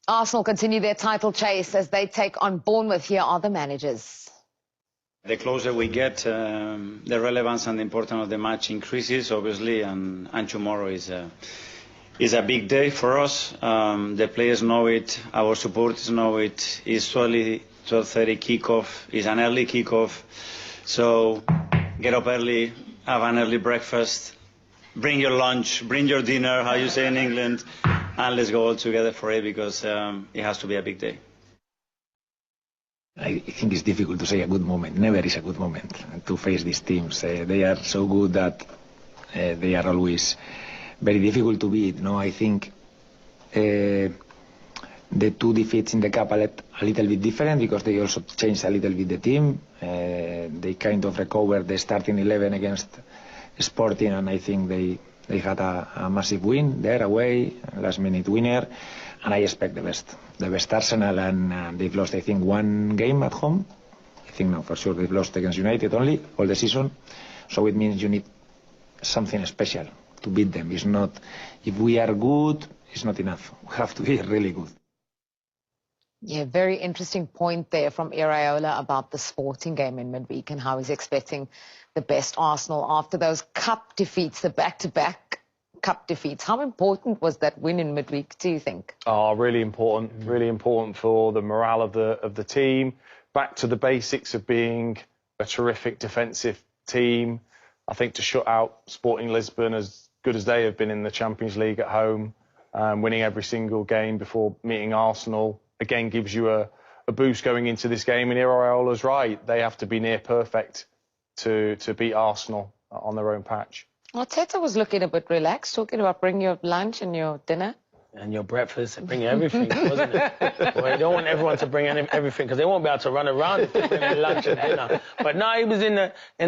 Arsenal continue their title chase as they take on Bournemouth. Here are the managers. The closer we get, the relevance and the importance of the match increases, obviously, and tomorrow is a big day for us. The players know it, our supporters know it. It's 12:30 kickoff. It's an early kickoff, so get up early, have an early breakfast, bring your lunch, bring your dinner, how you say in England, and let's go all together for it because it has to be a big day. I think it's difficult to say a good moment. Never is a good moment to face these teams. They are so good that they are always very difficult to beat. No, I think the two defeats in the cup are a little bit different because they also changed a little bit the team. They kind of recovered the starting 11 against Sporting, and I think they had a massive win there away, last-minute winner. And I expect the best Arsenal, and they've lost, I think, one game at home. I think no, for sure they've lost against United only all the season. So it means you need something special to beat them. It's not, if we are good, it's not enough. We have to be really good. Yeah, very interesting point there from Raya about the Sporting game in midweek and how he's expecting the best Arsenal after those cup defeats, the back-to-back cup defeats. How important was that win in midweek, do you think? Oh, really important for the morale of the team. Back to the basics of being a terrific defensive team. I think to shut out Sporting Lisbon, as good as they have been in the Champions League at home, winning every single game before meeting Arsenal, again gives you a boost going into this game. And Iraola's right, they have to be near perfect to beat Arsenal on their own patch. Arteta was looking a bit relaxed, talking about bring your lunch and your dinner. And your breakfast, and bring everything, wasn't it? Well, you don't want everyone to bring everything because they won't be able to run around if they bring their lunch and dinner. But no, he was in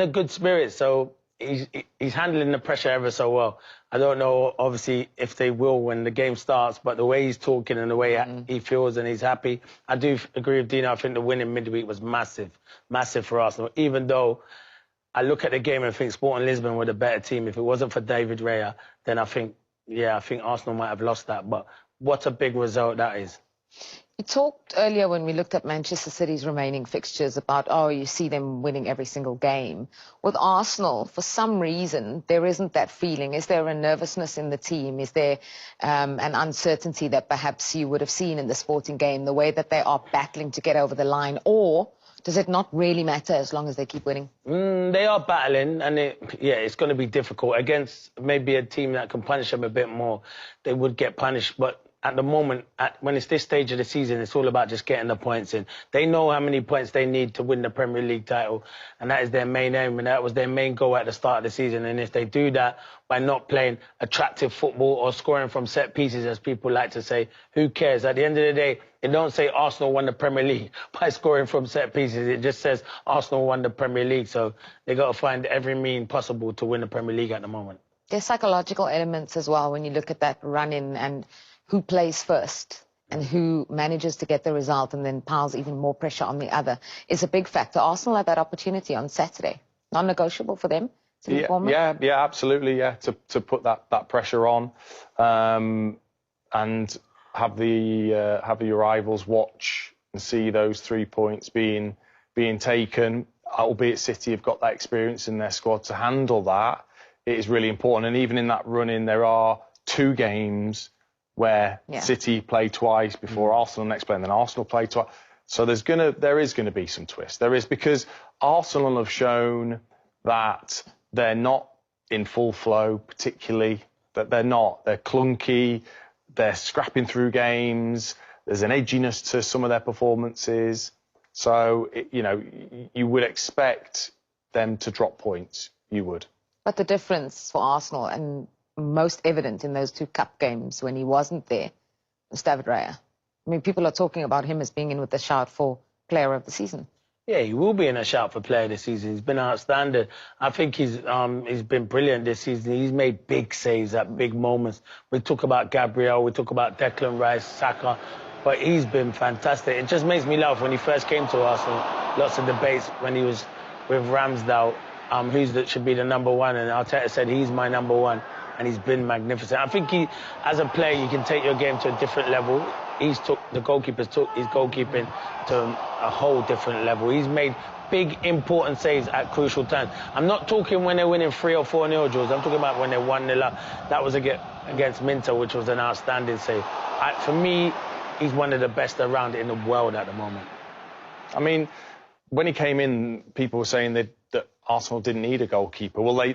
a good spirit, so he's handling the pressure ever so well. I don't know, obviously, if they will when the game starts, but the way he's talking and the way he feels and he's happy, I do agree with Dino. I think the win in midweek was massive for Arsenal, even though I look at the game and think Sporting Lisbon were the better team. If it wasn't for David Raya, then I think Arsenal might have lost that. But what a big result that is. You talked earlier when we looked at Manchester City's remaining fixtures about, you see them winning every single game. With Arsenal, for some reason, there isn't that feeling. Is there a nervousness in the team? Is there an uncertainty that perhaps you would have seen in the Sporting game, the way that they are battling to get over the line? Or does it not really matter as long as they keep winning? They are battling, and it's going to be difficult. Against maybe a team that can punish them a bit more, they would get punished. But at the moment, when it's this stage of the season, it's all about just getting the points in. They know how many points they need to win the Premier League title, and that is their main aim, and that was their main goal at the start of the season. And if they do that by not playing attractive football or scoring from set pieces, as people like to say, who cares? At the end of the day, it don't say Arsenal won the Premier League by scoring from set pieces. It just says Arsenal won the Premier League. So they got to find every mean possible to win the Premier League at the moment. There's psychological elements as well when you look at that run-in and who plays first and who manages to get the result and then piles even more pressure on the other is a big factor. Arsenal had that opportunity on Saturday. Non-negotiable for them. Yeah, absolutely, to put that pressure on and have the rivals watch and see those 3 points being taken. Albeit City have got that experience in their squad to handle that. It is really important. And even in that run-in, there are 2 games where City play twice before Arsenal next play, and then Arsenal play twice. So there is gonna be some twist. There is, because Arsenal have shown that they're not in full flow, particularly. That they're not. They're clunky. They're scrapping through games. There's an edginess to some of their performances. So you would expect them to drop points. You would. But the difference for Arsenal, and most evident in those 2 cup games when he wasn't there, was David Raya. I mean, people are talking about him as being in with the shout for player of the season. Yeah, he will be in a shout for player of the season. He's been outstanding. I think he's been brilliant this season. He's made big saves at big moments. We talk about Gabriel, we talk about Declan Rice, Saka, but he's been fantastic. It just makes me laugh when he first came to Arsenal. Lots of debates when he was with Ramsdale, should be the number 1, and Arteta said he's my number 1. And he's been magnificent. I think as a player, you can take your game to a different level. the goalkeeper's took his goalkeeping to a whole different level. He's made big, important saves at crucial times. I'm not talking when they're winning 3 or 4-0 draws. I'm talking about when they're 1-0 up. That was against Minter, which was an outstanding save. For me, he's one of the best around in the world at the moment. I mean, when he came in, people were saying that Arsenal didn't need a goalkeeper. Well,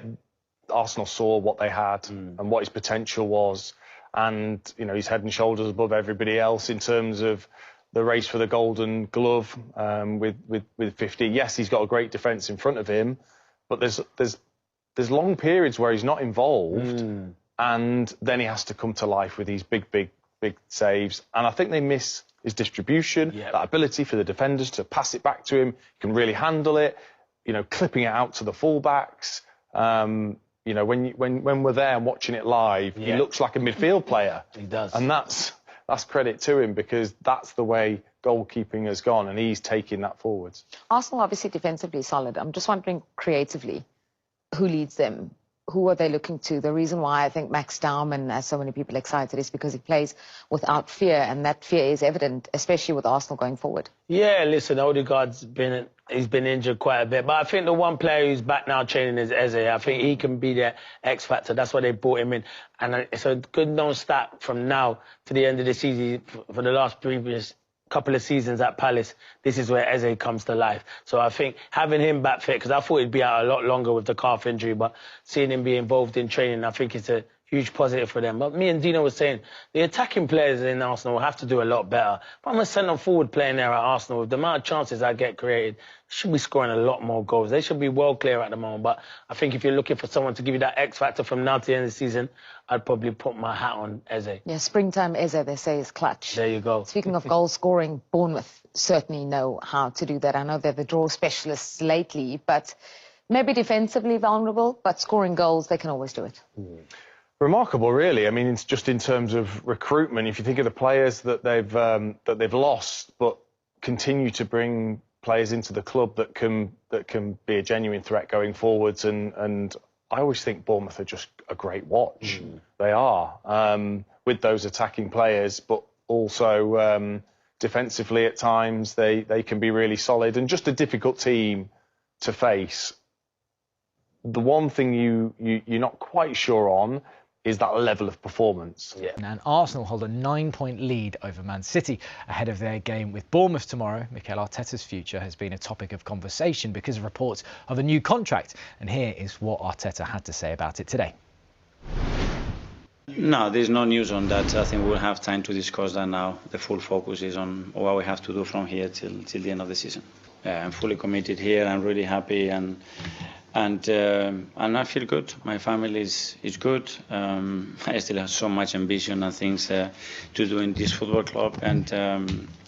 Arsenal saw what they had and what his potential was. And, you know, he's head and shoulders above everybody else in terms of the race for the Golden Glove with 50. Yes, he's got a great defence in front of him, but there's long periods where he's not involved, and then he has to come to life with these big saves. And I think they miss his distribution, that ability for the defenders to pass it back to him. He can really handle it, you know, clipping it out to the fullbacks. You know, when we're there and watching it live, he looks like a midfield player. He does. And that's credit to him, because that's the way goalkeeping has gone, and he's taking that forwards. Arsenal obviously defensively solid. I'm just wondering creatively, who leads them? Who are they looking to? The reason why I think Max Daumann has so many people excited is because he plays without fear, and that fear is evident, especially with Arsenal going forward. Yeah, listen, Odegaard's been injured quite a bit, but I think the one player who's back now training is Eze. I think he can be their X factor. That's why they brought him in, and it's a good known stat from now to the end of the season for the last previous couple of seasons at Palace. This is where Eze comes to life. So I think having him back fit, because I thought he'd be out a lot longer with the calf injury, but seeing him be involved in training, I think it's a huge positive for them. But me and Dino was saying, the attacking players in Arsenal will have to do a lot better. If I'm a centre-forward playing there at Arsenal, with the amount of chances I get created, should be scoring a lot more goals. They should be well clear at the moment. But I think if you're looking for someone to give you that X factor from now to the end of the season, I'd probably put my hat on Eze. Yeah, springtime Eze, they say, is clutch. There you go. Speaking of goal scoring, Bournemouth certainly know how to do that. I know they're the draw specialists lately, but maybe defensively vulnerable, but scoring goals, they can always do it. Remarkable, really. I mean, it's just in terms of recruitment. If you think of the players that they've lost, but continue to bring players into the club that can be a genuine threat going forwards, and I always think Bournemouth are just a great watch. They are, with those attacking players, but also defensively at times they can be really solid, and just a difficult team to face. The one thing you're not quite sure on is that level of performance. Yeah. And Arsenal hold a 9-point lead over Man City ahead of their game with Bournemouth tomorrow. Mikel Arteta's future has been a topic of conversation because of reports of a new contract. And here is what Arteta had to say about it today. No, there's no news on that. I think we'll have time to discuss that now. The full focus is on what we have to do from here till the end of the season. I'm fully committed here. I'm really happy, and I feel good. My family is good. I still have so much ambition and things to do in this football club, and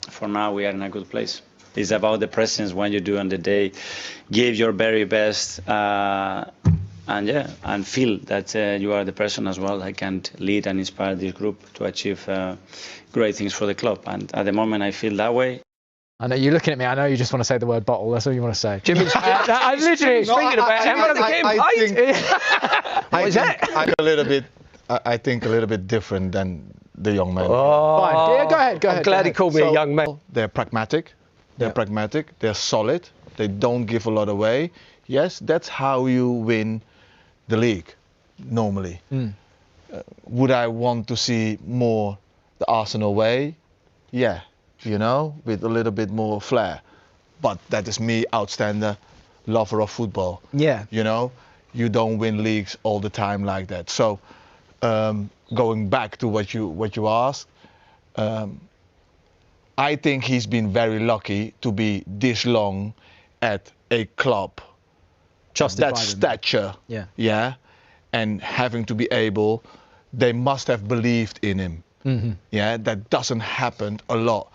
for now we are in a good place. It's about the presence when you do on the day, give your very best, and feel that you are the person as well that can lead and inspire this group to achieve great things for the club. And at the moment I feel that way. I know you're looking at me. I know you just want to say the word bottle. That's all you want to say. Jimmy's I literally thinking about I think a little bit different than the young man. Oh, fine. Yeah, go ahead. I'm glad he called me a young man. They're pragmatic. They're solid. They don't give a lot away. Yes, that's how you win the league normally. Would I want to see more the Arsenal way? Yeah. You know, with a little bit more flair. But that is me, outstander, lover of football. Yeah. You know, you don't win leagues all the time like that. So, going back to what you asked, I think he's been very lucky to be this long at a club. That stature. Yeah. And having to be able, they must have believed in him. Yeah, that doesn't happen a lot.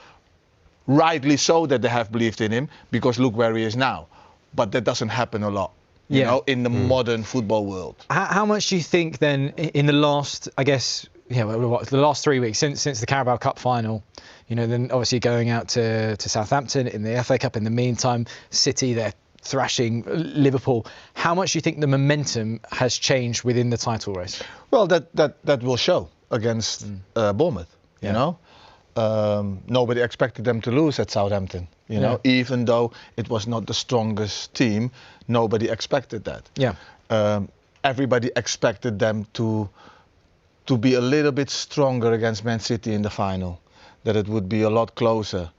Rightly so that they have believed in him, because look where he is now. But that doesn't happen a lot, you know, in the modern football world. How much do you think then in the last, I guess, the last 3 weeks since the Carabao Cup final, you know, then obviously going out to Southampton in the FA Cup in the meantime, City, they're thrashing Liverpool. How much do you think the momentum has changed within the title race? Well, that will show against Bournemouth, you know. nobody expected them to lose at Southampton. You know, even though it was not the strongest team, nobody expected that. Yeah. Everybody expected them to be a little bit stronger against Man City in the final, that it would be a lot closer.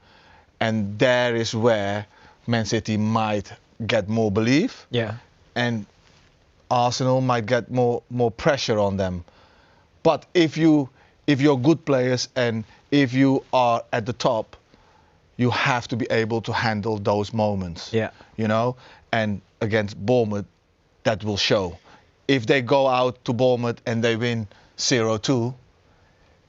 And there is where Man City might get more belief. Yeah. And Arsenal might get more pressure on them. But if you're good players and if you are at the top, you have to be able to handle those moments. Yeah. You know, and against Bournemouth, that will show. If they go out to Bournemouth and they win 0-2,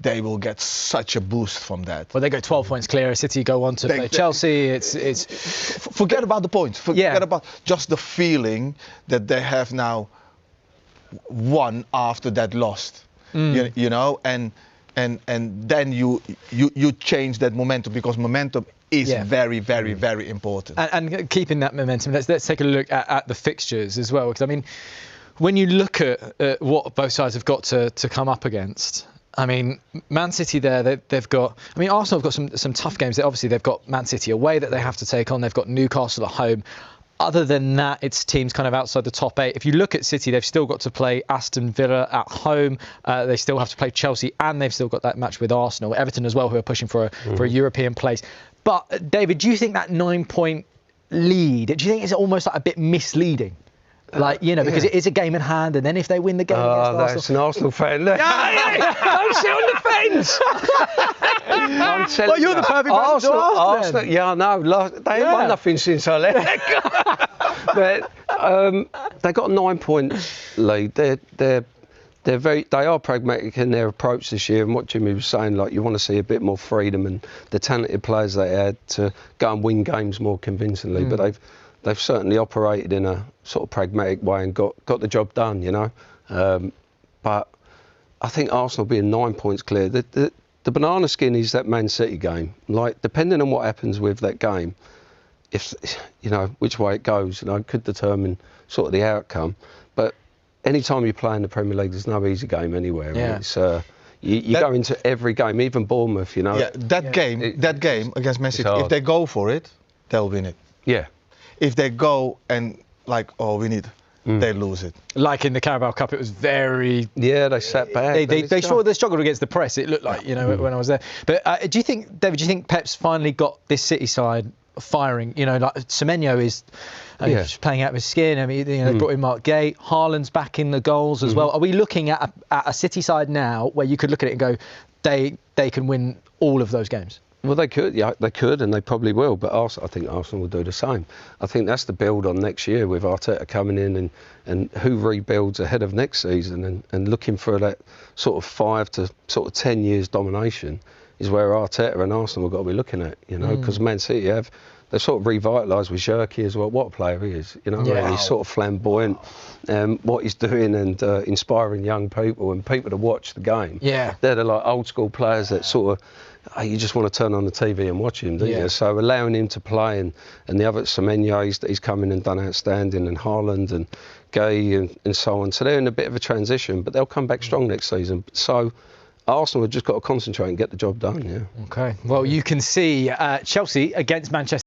they will get such a boost from that. Well, they go 12 points clear. City go on to play Chelsea. It's forget about the points. Forget about just the feeling that they have now won after that lost. You know, and then you change that momentum, because momentum is very, very, very important. And keeping that momentum, let's take a look at the fixtures as well, because I mean, when you look at what both sides have got to come up against, I mean, Man City there, they've got... I mean, Arsenal have got some tough games. Obviously, they've got Man City away that they have to take on. They've got Newcastle at home. Other than that, it's teams kind of outside the top 8. If you look at City, they've still got to play Aston Villa at home. They still have to play Chelsea, and they've still got that match with Arsenal. Everton as well, who are pushing for a European place. But, David, do you think that 9-point lead, do you think it's almost like a bit misleading? Like, you know, because it is a game in hand, and then if they win the game against Arsenal... that's an Arsenal fan. Don't sit on the fence! I'm telling well, you're the perfect person to ask Arsenal, yeah, I know. They ain't won nothing since I left. But they got a 9-point lead. They are pragmatic in their approach this year, and what Jimmy was saying, like, you want to see a bit more freedom and the talented players they had to go and win games more convincingly. But they've certainly operated in a sort of pragmatic way and got the job done, you know. But I think Arsenal being 9 points clear, the banana skin is that Man City game. Like, depending on what happens with that game, if you know which way it goes, you know, could determine sort of the outcome. But any time you play in the Premier League, there's no easy game anywhere. Yeah. It's, you go into every game, even Bournemouth, you know. Yeah, that game against Man City, if they go for it, they'll win it. Yeah. If they go and they lose it. Like in the Carabao Cup, it was very... Yeah, they sat back. They struggled against the press, it looked like, you know, when I was there. But do you think, David, Pep's finally got this City side firing? You know, like Semenyo is playing out of his skin. I mean, you know, they brought in Mark Gay. Haaland's back in the goals as well. Are we looking at a City side now where you could look at it and go, they can win all of those games? Well, they could, and they probably will. But I think Arsenal will do the same. I think that's the build on next year with Arteta coming in and who rebuilds ahead of next season and looking for that sort of 5 to sort of 10 years domination is where Arteta and Arsenal have got to be looking at, you know, because Man City they've sort of revitalised with Xerxes as well. What a player he is, you know. Yeah. He's sort of flamboyant, what he's doing and inspiring young people and people to watch the game. Yeah. They're the like old school players that sort of you just want to turn on the TV and watch him, don't you? So allowing him to play and the other Semenyo, he's come in and done outstanding, and Haaland and Gay and so on. So they're in a bit of a transition, but they'll come back strong next season. So Arsenal have just got to concentrate and get the job done, yeah. OK. Well, you can see Chelsea against Manchester